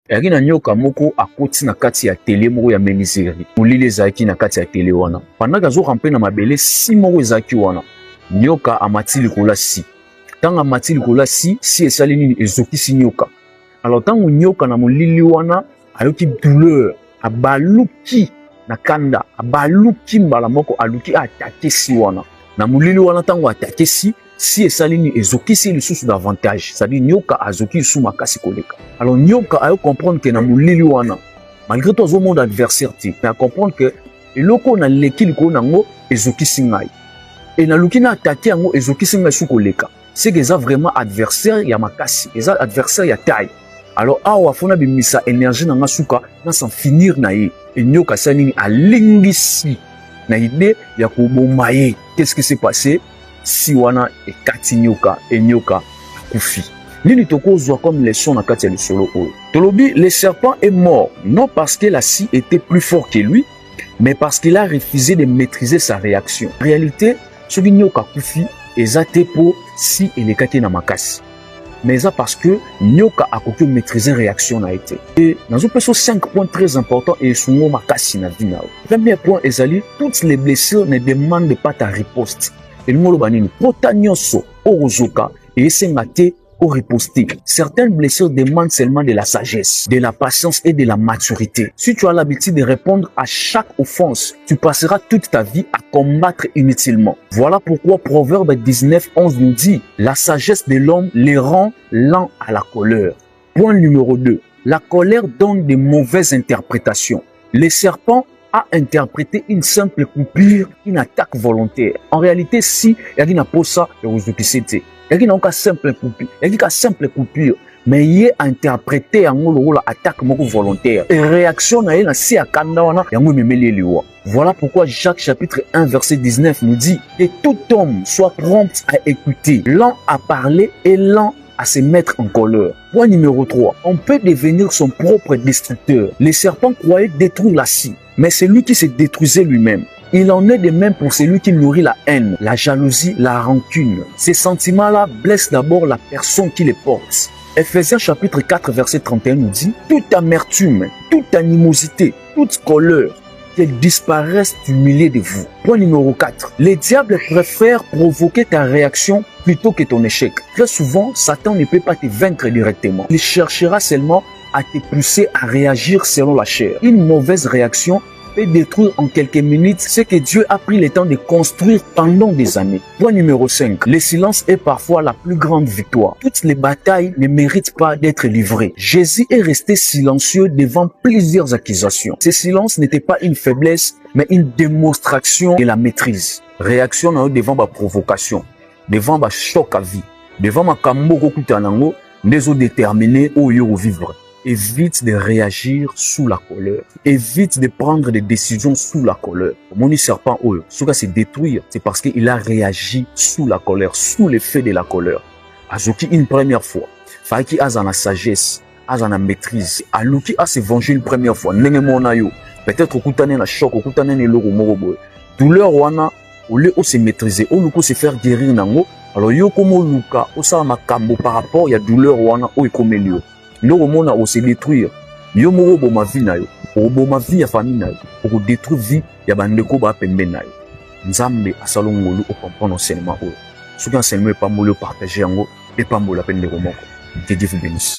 yaki na nyoka moko akoti na kati ya télé moko ya menuiserie. Molili ezalaki na kati ya télé wana. Pendant kazo rampe na mabele si moko ezalaki wana. Nyoka amati likolo si. Tanga amati likolo si esali nini ezokisi nyoka. Alors tango nyoka na molili wana ayoki douleur, abaluki na kanda, abaluki mbala moko aluki atake si wana. Na molili wana tango atake si esali nini ezokisi lisusu davantage. C'est-à-dire nyoka azoki sous makasi koleka. Alors nyoka ayo comprendre que na molili wana malgré tout au monde adversaire ti, mais à comprendre que eloko na leki likolo nango ezokisi ngai. Et na luki na attaquer yango ezokisi ngai sou koleka. C'est que ça vraiment adversaire ya makasi, eza adversaire ya taille. Alors awa fona bimisa énergie na ngasuka na sans finir na ye. Et nyoka sani alingisi na idée ya koboma ye. Qu'est-ce qui s'est passé? Si wana ekati nyoka et nyoka akufi. Nini tokozwa comme leçon na kati ya lisolo oyo. Tolobi le serpent est mort non parce que la scie était plus fort que lui, mais parce qu'il a refusé de maîtriser sa réaction. En réalité, ce qui nyoka akufi ezate po si elekaki na makasi. Mais ça parce que nyoka a koki maîtriser réaction na été. Et dans un peu 5 points très importants et sungo makasi na vie na. Premier point ezali, toutes les blessures ne demandent pas ta riposte. Et nous banini potanyoso orozoka et esengate au riposter. Certaines blessures demandent seulement de la sagesse, de la patience et de la maturité. Si tu as l'habitude de répondre à chaque offense, tu passeras toute ta vie à combattre inutilement. Voilà pourquoi Proverbe 19:11 nous dit « La sagesse de l'homme les rend lents à la colère ». Point numéro 2. La colère donne de mauvaises interprétations. Les serpents a interprété une simple coupure, une attaque volontaire. En réalité, si il y a pas ça, il y a une simple coupure, il y a une simple coupure, mais il y a interprété un attaque volontaire. Et réaction na yena si akanda wana yango memeli liwa. Voilà pourquoi Jacques chapitre 1 verset 19 nous dit que tout homme soit prompt à écouter, lent à parler et lent à se mettre en colère. Point numéro 3. On peut devenir son propre destructeur. Les serpents croyaient détruire la scie, mais c'est lui qui se détruisait lui-même. Il en est de même pour celui qui nourrit la haine, la jalousie, la rancune. Ces sentiments-là blessent d'abord la personne qui les porte. Ephésiens chapitre 4 verset 31 nous dit « Toute amertume, toute animosité, toute colère, qu'elles disparaissent du milieu de vous. » Point numéro 4. Les diables préfèrent provoquer ta réaction plutôt que ton échec. Très souvent, Satan ne peut pas te vaincre directement. Il cherchera seulement à te pousser à réagir selon la chair. Une mauvaise réaction peut détruire en quelques minutes ce que Dieu a pris le temps de construire pendant des années. Point numéro 5. Le silence est parfois la plus grande victoire. Toutes les batailles ne méritent pas d'être livrées. Jésus est resté silencieux devant plusieurs accusations. Ce silence n'était pas une faiblesse, mais une démonstration de la maîtrise. Réaction devant ma provocation, devant ma choc à vie, devant ma kambo kutanango, nezo déterminé au yo vivre. Évite de réagir sous la colère. Évite de prendre des décisions sous la colère. Mon serpent, ce qui se détruire, c'est parce qu'il a réagi sous la colère, sous l'effet de la colère. Azoki une première fois. Faki a la sagesse, a la maîtrise. Aluki a se venger une première fois. Peut-être au koutane na choc, au koutane na loro morobo. Douleur wana, au lieu de se maîtriser, au lieu de se faire guérir nango. Alors yo komo luka, au sa makambo par rapport ya douleur wana o ikomelio. Nous mona o se détruire. Yo moro bo ma vie na yo. O bo ma vie ya famille na yo. O détruire vie ya bandeko ba pembe na yo. Nzambe asalongolu o comprendre enseignement o. Ce qui enseignement pas molo partager yango et pas molo la peine de remoko. Que Dieu vous bénisse.